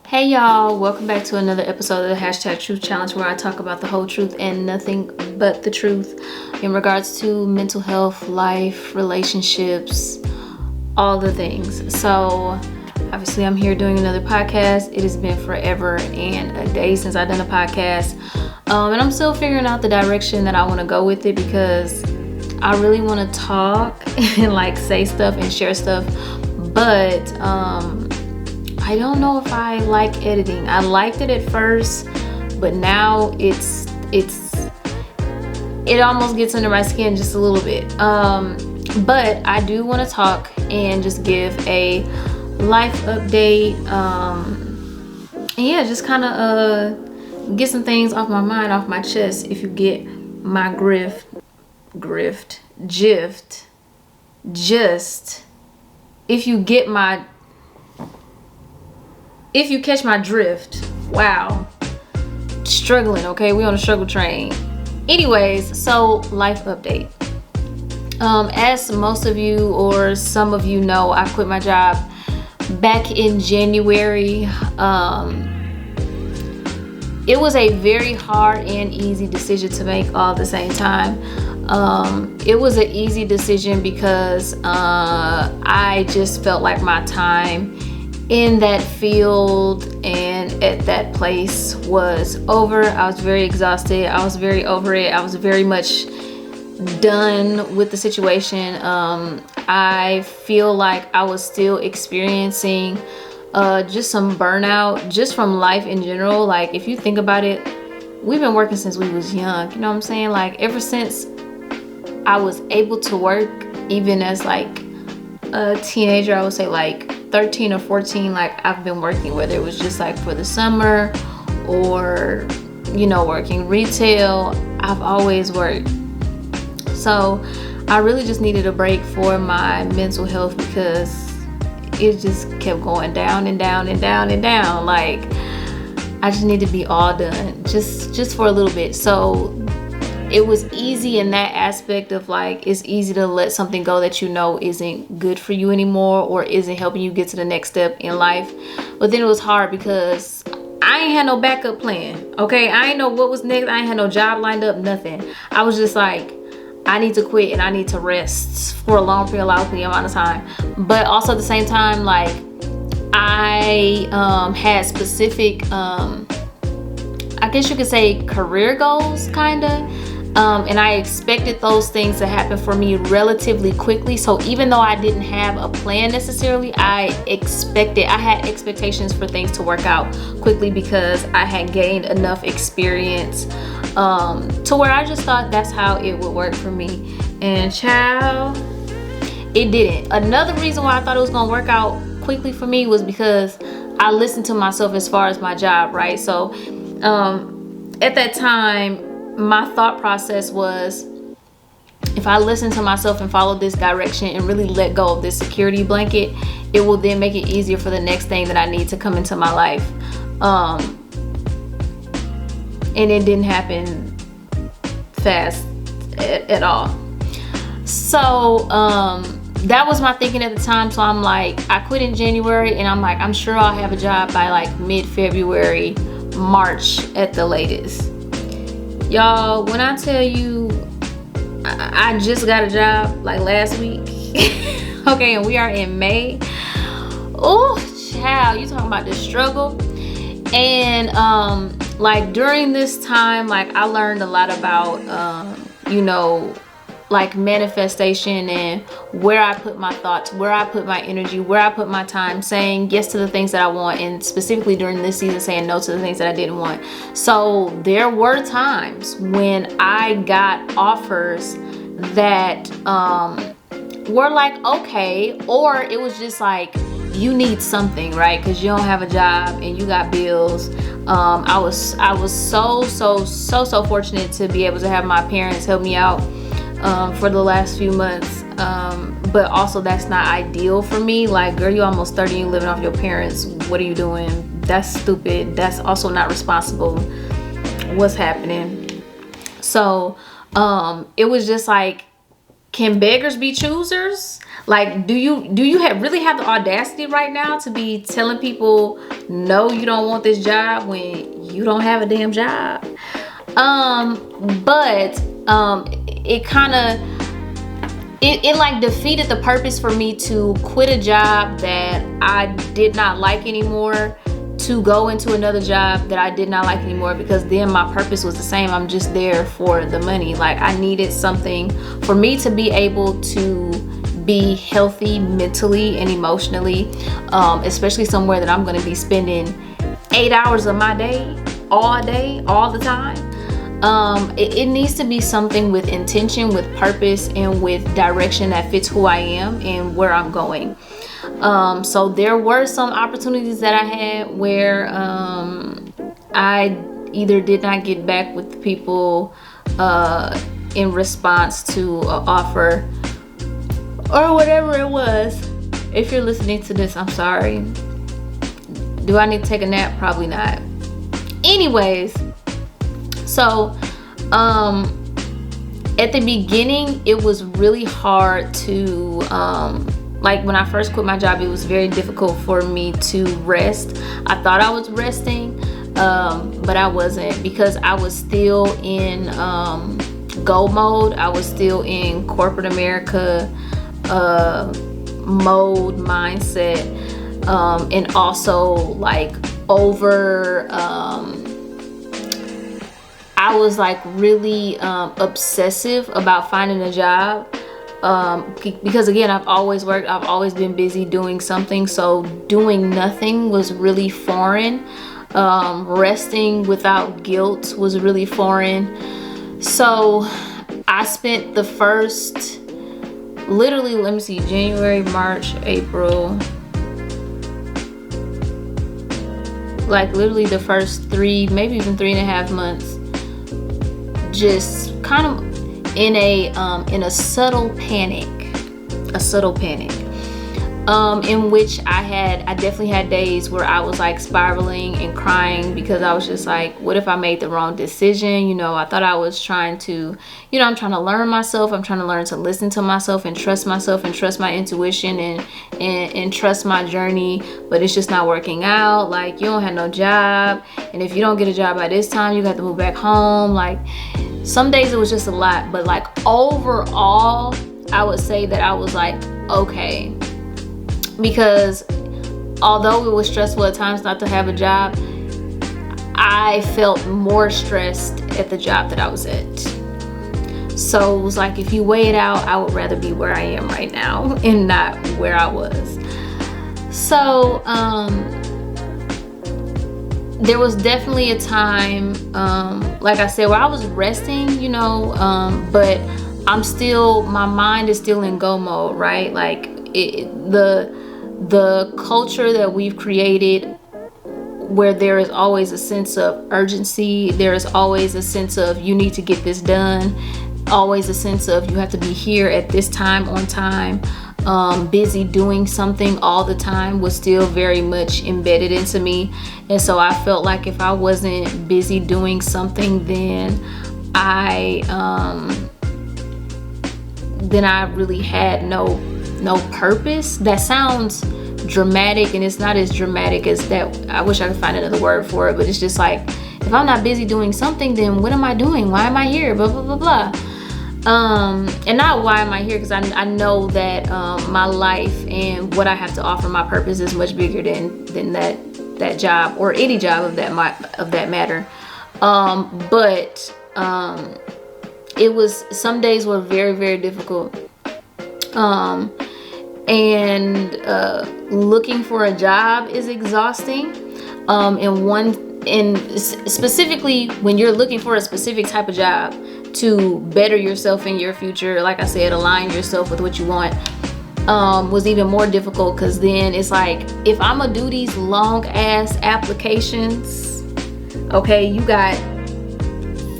Hey y'all, welcome back to another episode of the Hashtag Truth Challenge, where I talk about the whole truth and nothing but the truth in regards to mental health, life, relationships, all the things. So obviously I'm here doing another podcast. It has been forever and a day since I've done a podcast, and I'm still figuring out the direction that I want to go with it, because I really want to talk and like say stuff and share stuff, but I don't know if I like editing. I liked it at first, but now it almost gets under my skin just a little bit. But I do want to talk and just give a life update. And yeah, just kind of get some things off my mind, off my chest. If you get my if you catch my drift. Wow. Struggling, okay? We on a struggle train. Anyways, so life update. As most of you or some of you know, I quit my job back in January. It was a very hard and easy decision to make all at the same time. It was an easy decision because I just felt like my time in that field and at that place was over. I was very exhausted. I was very over it. I was very much done with the situation. I feel like I was still experiencing just some burnout just from life in general. Like, if you think about it, we've been working since we was young, you know what I'm saying? Like, ever since I was able to work, even as like a teenager, I would say like 13 or 14, like I've been working, whether it was just like for the summer or, you know, working retail. I've always worked. So I really just needed a break for my mental health, because it just kept going down and down and down and down. Like, I just need to be all done just for a little bit. So it was easy in that aspect of like, it's easy to let something go that you know isn't good for you anymore or isn't helping you get to the next step in life. But then it was hard because I ain't had no backup plan. Okay, I ain't know what was next. I ain't had no job lined up, nothing. I was just like, I need to quit and I need to rest for a long period amount of time. But also at the same time, like, I had specific, I guess you could say, career goals, kind of. And I expected those things to happen for me relatively quickly. So even though I didn't have a plan necessarily, I had expectations for things to work out quickly, because I had gained enough experience to where I just thought that's how it would work for me. And child, it didn't. Another reason why I thought it was gonna work out quickly for me was because I listened to myself as far as my job, right? So at that time, my thought process was, if I listen to myself and follow this direction and really let go of this security blanket, it will then make it easier for the next thing that I need to come into my life. And it didn't happen fast at all. So that was my thinking at the time. So I'm like, I quit in January, and I'm like, I'm sure I'll have a job by like mid-February, March at the latest. Y'all, when I tell you I just got a job like last week, okay, and we are in May. Oh, child, you talking about the struggle. And like during this time, like I learned a lot about you know, like manifestation and where I put my thoughts, where I put my energy, where I put my time, saying yes to the things that I want, and specifically during this season saying no to the things that I didn't want. So there were times when I got offers that were like, okay, or it was just like, you need something, right? Because you don't have a job and you got bills. I was so fortunate to be able to have my parents help me out for the last few months, but also that's not ideal for me. Like, girl, you almost 30, you living off your parents. What are you doing? That's stupid. That's also not responsible. What's happening? So it was just like, can beggars be choosers? Like, do you really have the audacity right now to be telling people no, you don't want this job when you don't have a damn job? But it kind of, it like defeated the purpose for me to quit a job that I did not like anymore to go into another job that I did not like anymore, because then my purpose was the same. I'm just there for the money. Like, I needed something for me to be able to be healthy mentally and emotionally, especially somewhere that I'm going to be spending 8 hours of my day, all the time. It needs to be something with intention, with purpose, and with direction that fits who I am and where I'm going. So there were some opportunities that I had where I either did not get back with the people in response to an offer or whatever it was. If you're listening to this, I'm sorry. Do I need to take a nap? Probably not. Anyways, so at the beginning, it was really hard to like, when I first quit my job, it was very difficult for me to rest. I thought I was resting, but I wasn't, because I was still in go mode. I was still in corporate America mode, mindset, and also like I was like really obsessive about finding a job, because again, I've always worked, I've always been busy doing something, so doing nothing was really foreign. Resting without guilt was really foreign. So I spent the first, literally, let me see, January, March, April, like literally the first 3, maybe even 3.5 months, just kind of in a subtle panic, in which I definitely had days where I was like spiraling and crying, because I was just like, what if I made the wrong decision? You know, I thought I was trying to, you know, I'm trying to learn myself. I'm trying to learn to listen to myself and trust my intuition and trust my journey, but it's just not working out. Like, you don't have no job, and if you don't get a job by this time, you got to move back home. Like, some days it was just a lot, but like overall, I would say that I was like, okay. Because although it was stressful at times not to have a job, I felt more stressed at the job that I was at. So it was like, if you weigh it out, I would rather be where I am right now and not where I was. So there was definitely a time, like I said, where I was resting, you know, but my mind is still in go mode, right? Like, the culture that we've created, where there is always a sense of urgency, there is always a sense of you need to get this done, always a sense of you have to be here at this time, on time, busy doing something all the time, was still very much embedded into me. And so I felt like if I wasn't busy doing something, then I really had no purpose. That sounds dramatic, and it's not as dramatic as that. I wish I could find another word for it, but it's just like, if I'm not busy doing something, then what am I doing? Why am I here? Blah blah blah blah. And not why am I here, because I know that my life and what I have to offer, my purpose, is much bigger than that job, or any job of that matter. But it was, some days were very, very difficult. And looking for a job is exhausting. And specifically when you're looking for a specific type of job to better yourself in your future, like I said, align yourself with what you want, was even more difficult, because then it's like, if I'm gonna do these long ass applications, okay, you got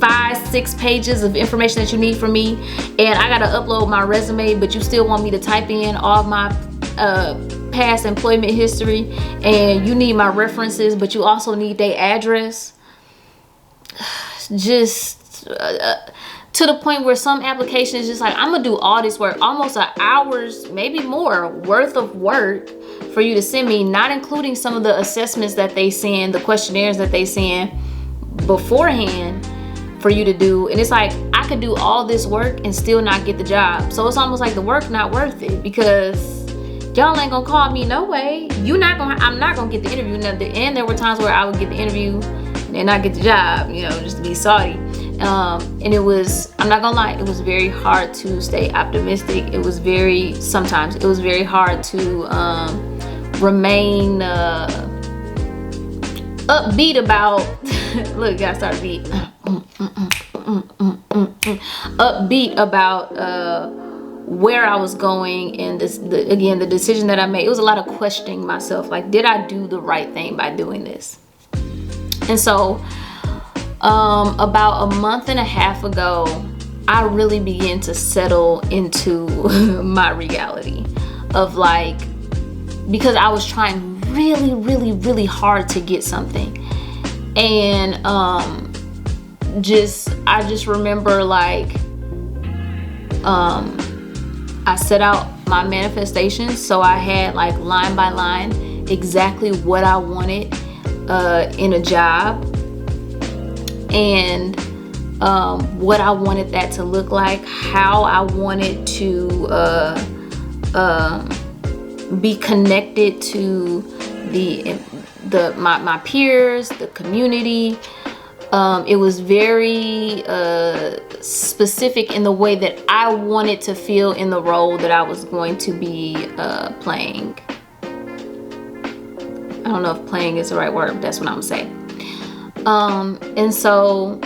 5-6 pages of information that you need from me, and I gotta upload my resume, but you still want me to type in all my past employment history, and you need my references, but you also need their address. Just to the point where some applications just like, I'm gonna do all this work, almost an hour's, maybe more worth of work for you to send me, not including some of the assessments that they send, the questionnaires that they send beforehand for you to do. And it's like, I could do all this work and still not get the job. So it's almost like the work not worth it, because y'all ain't gonna call me no way. I'm not gonna get the interview. And there were times where I would get the interview and not get the job, you know, just to be salty. And it was, I'm not gonna lie, it was very hard to stay optimistic. Sometimes it was very hard to remain upbeat about, look, gotta start a beat. Upbeat about where I was going, and the decision that I made. It was a lot of questioning myself, like, did I do the right thing by doing this? And so about a month and a half ago, I really began to settle into my reality of like, because I was trying really, really, really hard to get something. And I just remember like, I set out my manifestations. So I had like line by line exactly what I wanted in a job, and what I wanted that to look like, how I wanted to be connected to my peers, the community. It was very specific in the way that I wanted to feel in the role that I was going to be playing. I don't know if playing is the right word, but that's what I'm saying. And so,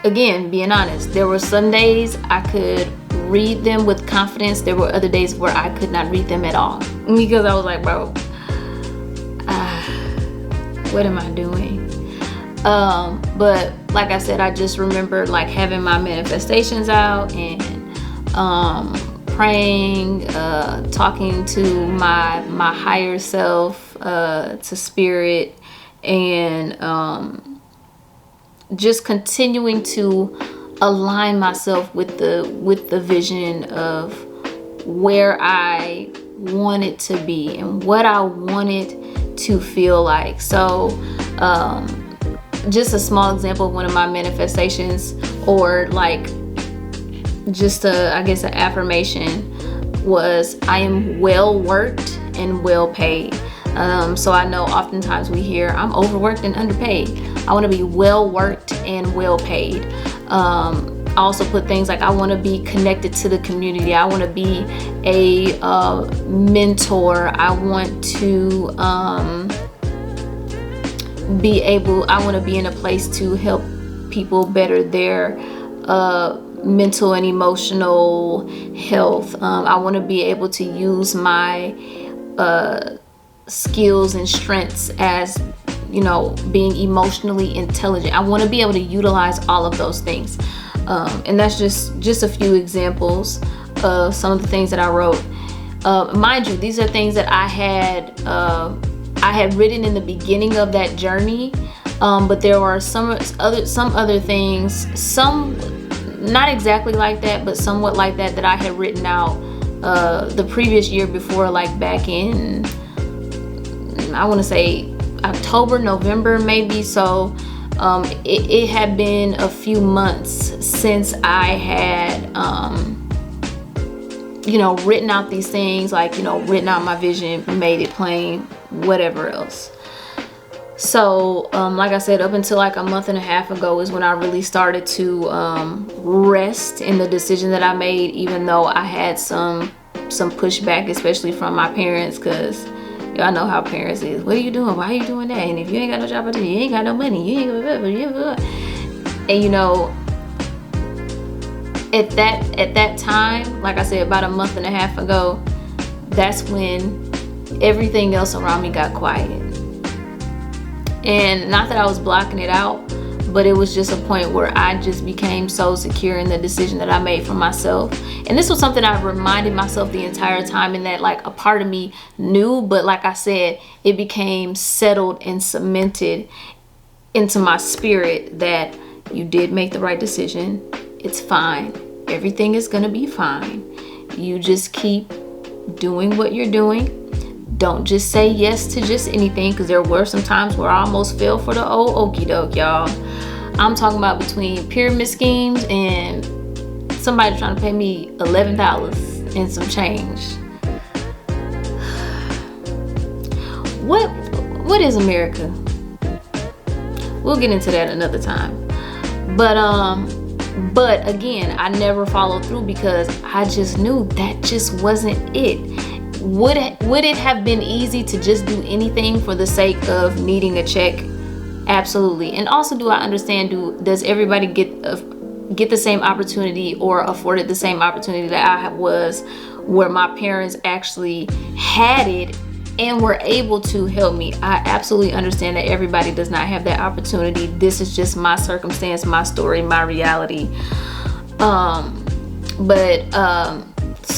again, being honest, there were some days I could read them with confidence. There were other days where I could not read them at all, because I was like, bro, what am I doing? But like I said, I just remember like having my manifestations out and praying, talking to my higher self, to spirit, and just continuing to align myself with the vision of where I wanted to be and what I wanted to feel like. So just a small example of one of my manifestations, or like just I guess an affirmation, was I am well worked and well paid. So I know oftentimes we hear I'm overworked and underpaid. I want to be well worked and well paid. I also put things like I want to be connected to the community. I want to be a mentor. I want to I want to be in a place to help people better their mental and emotional health. I want to be able to use my skills and strengths as, you know, being emotionally intelligent. I want to be able to utilize all of those things. And that's just a few examples of some of the things that I wrote. Mind you, these are things that I had written in the beginning of that journey, but there were some other things, some not exactly like that, but somewhat like that I had written out the previous year before, like back in, I want to say October, November maybe. So it had been a few months since I had written out these things, like, written out my vision, made it plain, whatever else. So like I said, up until like a month and a half ago is when I really started to rest in the decision that I made, even though I had some pushback, especially from my parents, because y'all know how parents is. What are you doing? Why are you doing that? And if you ain't got no job, you ain't got no money. You ain't got. And at that time, like I said, about a month and a half ago, that's when everything else around me got quiet. And not that I was blocking it out, but it was just a point where I just became so secure in the decision that I made for myself. And this was something I reminded myself the entire time, and that like a part of me knew, but like I said, it became settled and cemented into my spirit that you did make the right decision. It's fine. Everything is gonna be fine. You just keep doing what you're doing. Don't just say yes to just anything, because there were some times where I almost fell for the old okie doke, y'all. I'm talking about between pyramid schemes and somebody trying to pay me $11 and some change. What is America? We'll get into that another time. But again, I never followed through because I just knew that just wasn't it. Would it have been easy to just do anything for the sake of needing a check? Absolutely. And also, do I understand, does everybody get the same opportunity or afforded the same opportunity that I was, where my parents actually had it and were able to help me? I absolutely understand that everybody does not have that opportunity. This is just my circumstance, my story, my reality. So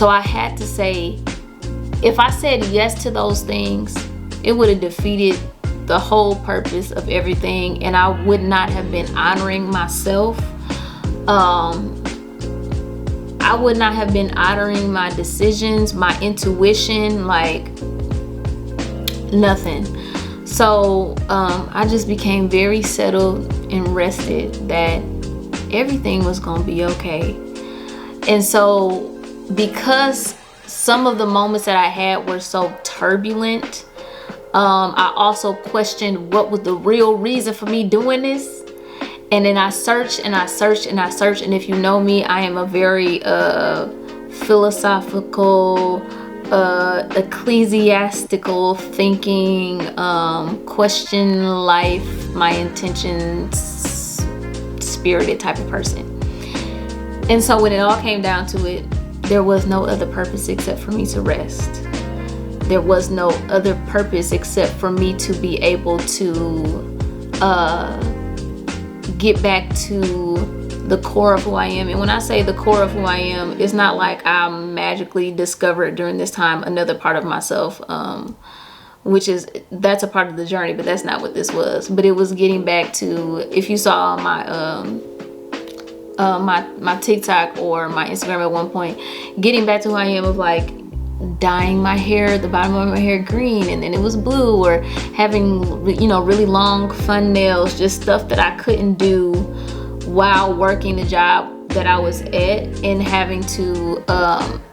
I had to say, if I said yes to those things, it would have defeated the whole purpose of everything, and I would not have been honoring myself. I would not have been honoring my decisions, my intuition, like nothing. So I just became very settled and rested that everything was gonna be okay. And so, because some of the moments that I had were so turbulent, I also questioned what was the real reason for me doing this. And then I searched and I searched and I searched. And if you know me, I am a very philosophical, ecclesiastical thinking, question life, my intentions, spirited type of person. And so when it all came down to it, there was no other purpose except for me to rest. There was no other purpose except for me to be able to get back to the core of who I am. And when I say the core of who I am, it's not like I magically discovered during this time another part of myself, that's a part of the journey, but that's not what this was. But it was getting back to, if you saw my TikTok or my Instagram at one point, getting back to who I am, of like dyeing my hair, the bottom of my hair green, and then it was blue, or having, really long fun nails, just stuff that I couldn't do while working the job that I was at, and having to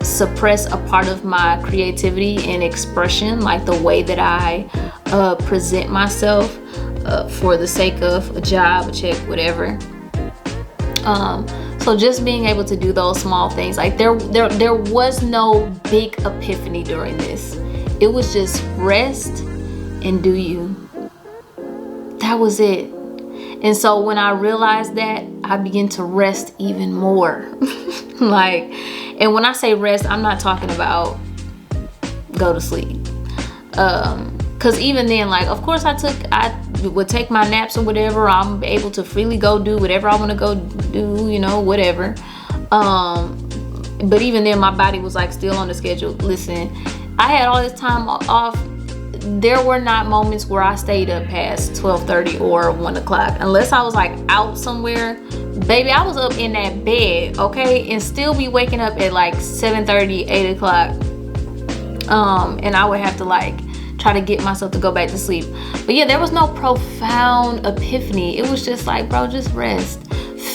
suppress a part of my creativity and expression, like the way that I present myself for the sake of a job, a check, whatever. So just being able to do those small things, like there was no big epiphany during this. It was just rest and do you. That was it. And so when I realized that, I began to rest even more. And when I say rest, I'm not talking about go to sleep. Cause even then, of course I would take my naps or whatever. I'm able to freely go do whatever I want to go do, whatever. But even then, my body was still on the schedule. Listen, I had all this time off. There were not moments where I stayed up past 12:30 or 1 o'clock, unless I was out somewhere. Baby, I was up in that bed, okay, and still be waking up at 7:30, 8 o'clock. And I would have to try to get myself to go back to sleep. But yeah, there was no profound epiphany. It was just bro, just rest.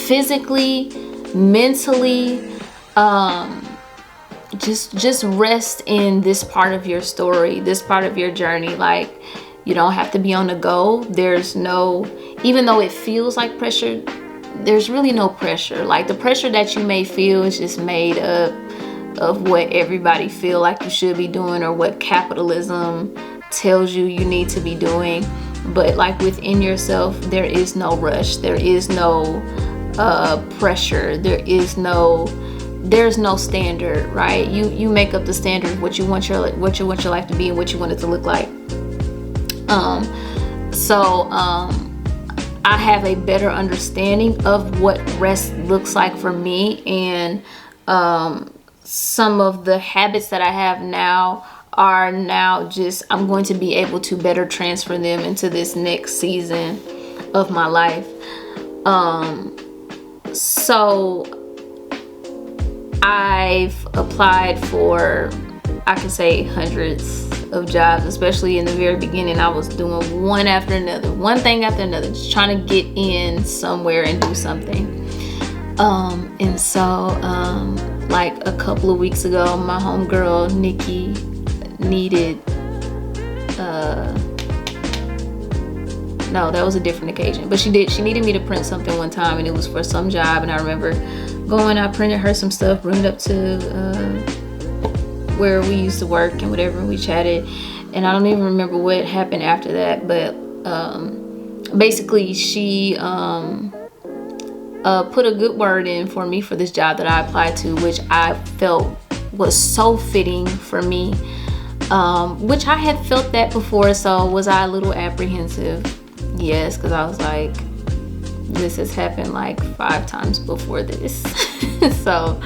Physically, mentally, just rest in this part of your story, this part of your journey. You don't have to be on the go. There's no, even though it feels like pressure, there's really no pressure. The pressure that you may feel is just made up of what everybody feel like you should be doing, or what capitalism tells you need to be doing. But within yourself, there is no rush, there is no pressure, there's no standard, right? You make up the standard of what you want your life to be and what you want it to look like. I have a better understanding of what rest looks like for me, and some of the habits that I have now are just, I'm going to be able to better transfer them into this next season of my life. So I've applied for, I could say, hundreds of jobs, especially in the very beginning. I was doing one after another, one thing after another, just trying to get in somewhere and do something. And so like a couple of weeks ago, my homegirl Nikki needed no, that was a different occasion, but she needed me to print something one time, and it was for some job. And I remember I printed her some stuff, brought it up to where we used to work and whatever, and we chatted. And I don't even remember what happened after that, but basically she put a good word in for me for this job that I applied to, which I felt was so fitting for me, which I had felt that before. So was I a little apprehensive? Yes, because I was like, this has happened like 5 times before this. So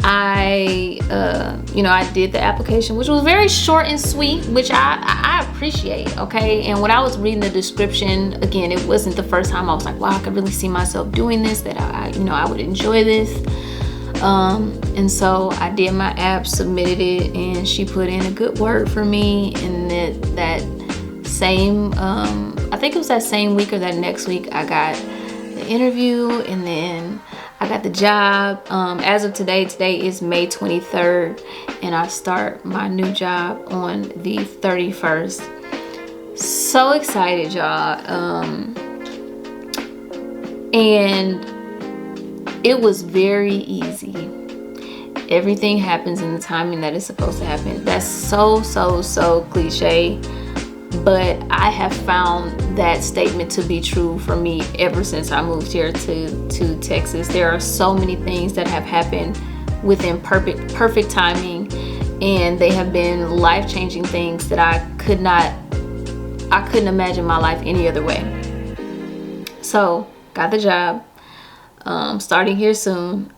I did the application, which was very short and sweet, which I appreciate. Okay, and when I was reading the description, again, it wasn't the first time I was like, wow, I could really see myself doing this, that I would enjoy this. And so I did my app, submitted it, and she put in a good word for me. And that same, I think it was that same week or that next week, I got the interview, and then I got the job. As of today is May 23rd, and I start my new job on the 31st. So excited, y'all. And it was very easy. Everything happens in the timing that it's supposed to happen. That's so cliche, but I have found that statement to be true for me ever since I moved here to Texas. There are so many things that have happened within perfect timing, and they have been life-changing things that I couldn't imagine my life any other way. So got the job, starting here soon.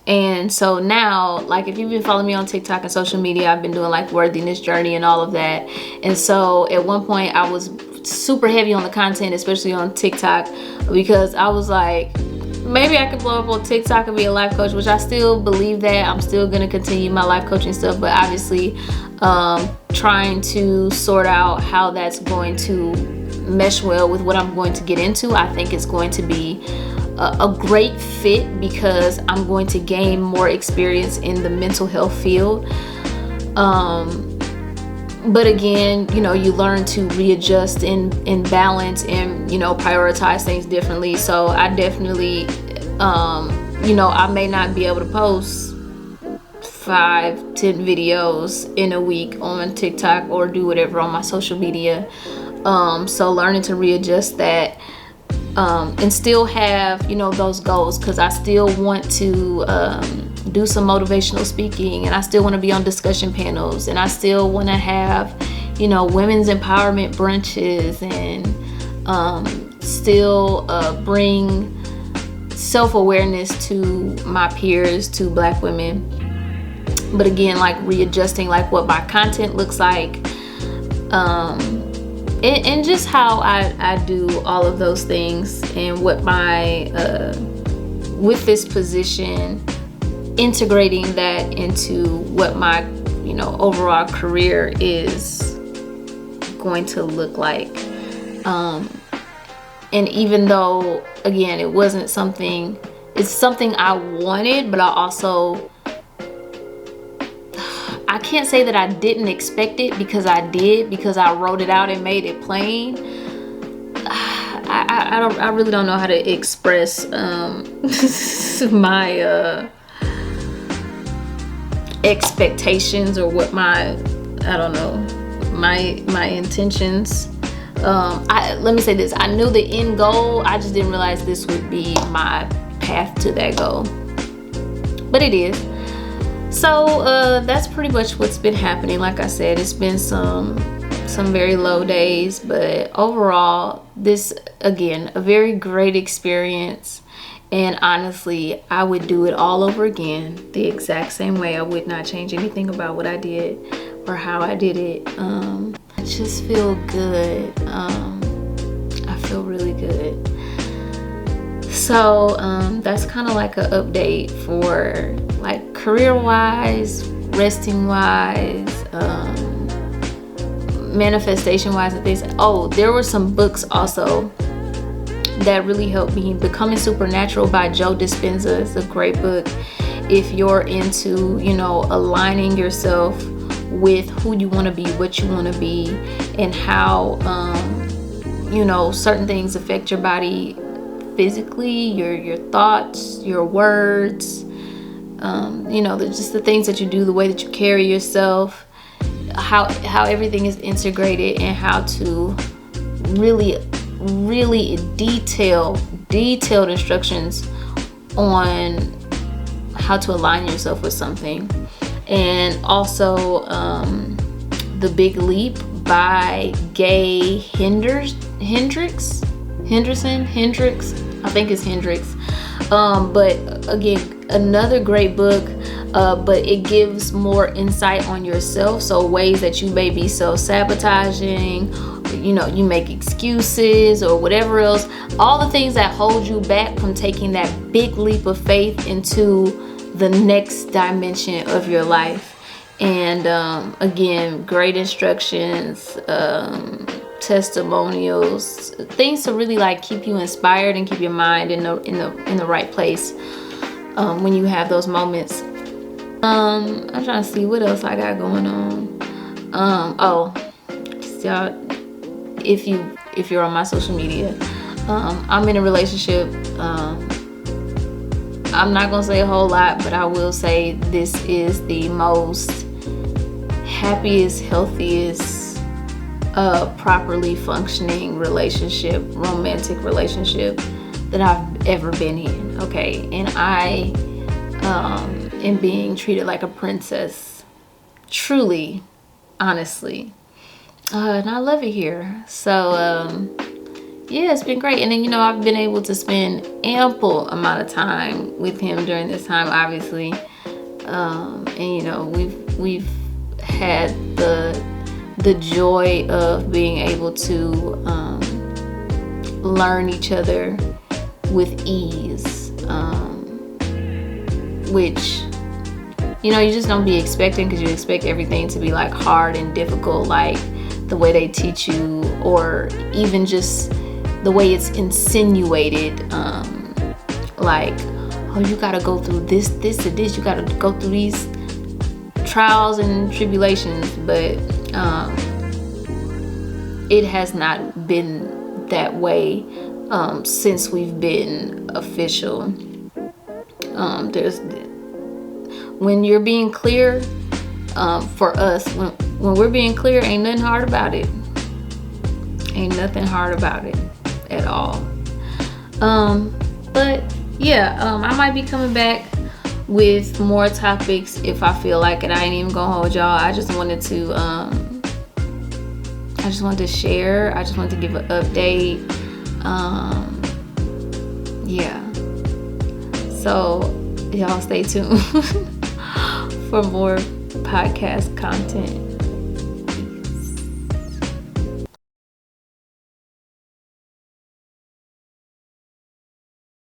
And so now, like, if you've been following me on TikTok and social media, I've been doing like worthiness journey and all of that. And so at one point I was super heavy on the content, especially on TikTok, because I was like, maybe I could blow up on TikTok and be a life coach, which I still believe that. I'm still going to continue my life coaching stuff, but obviously trying to sort out how that's going to mesh well with what I'm going to get into. I think it's going to be a great fit because I'm going to gain more experience in the mental health field. But again, you learn to readjust and balance and, prioritize things differently. So I definitely, I may not be able to post 5-10 videos in a week on TikTok or do whatever on my social media. So learning to readjust that, and still have, those goals, because I still want to do some motivational speaking, and I still want to be on discussion panels, and I still want to have, women's empowerment brunches, and still bring self-awareness to my peers, to Black women. But again, like readjusting like what my content looks like, and just how I do all of those things, and what my with this position, integrating that into what my overall career is going to look like. And even though, again, it wasn't something, it's something I wanted, but I can't say that I didn't expect it, because I did, because I wrote it out and made it plain. I really don't know how to express my expectations, or what my intentions. Let me say this: I knew the end goal. I just didn't realize this would be my path to that goal, but it is. So that's pretty much what's been happening. Like I said, it's been some very low days, but overall, this, again, a very great experience. And honestly, I would do it all over again, the exact same way. I would not change anything about what I did or how I did it. I just feel good. I feel really good. So So that's kind of like an update for like career wise, resting wise, manifestation wise, and things. Oh, there were some books also that really helped me. Becoming Supernatural by Joe Dispenza is a great book if you're into, aligning yourself with who you want to be, what you want to be, and how certain things affect your body physically, your thoughts, your words, just the things that you do, the way that you carry yourself, how everything is integrated, and how to really detailed instructions on how to align yourself with something. And also The Big Leap by Gay Hendricks, I think it's Hendricks. But again, another great book, but it gives more insight on yourself. So ways that you may be self-sabotaging, you make excuses or whatever else, all the things that hold you back from taking that big leap of faith into the next dimension of your life. And again, great instructions, testimonials, things to really like keep you inspired and keep your mind in the right place when you have those moments. I'm trying to see what else I got going on. If you're on my social media, I'm in a relationship. I'm not gonna say a whole lot, but I will say this is the most happiest, healthiest, properly functioning relationship, romantic relationship that I've ever been in. Okay, and I am being treated like a princess, truly, honestly, and I love it here. So yeah, it's been great. And then I've been able to spend ample amount of time with him during this time, obviously, and we've had the joy of being able to learn each other with ease, which you just don't be expecting, because you expect everything to be like hard and difficult, like the way they teach you, or even just the way it's insinuated, like, oh, you gotta go through this or this, you gotta go through these trials and tribulations. But it has not been that way since we've been official. When you're being clear, for us, when we're being clear, ain't nothing hard about it. Ain't nothing hard about it at all. But yeah, I might be coming back with more topics if I feel like it. I ain't even gonna hold y'all. I just wanted to share. I just wanted to give an update. Yeah. So y'all stay tuned for more podcast content.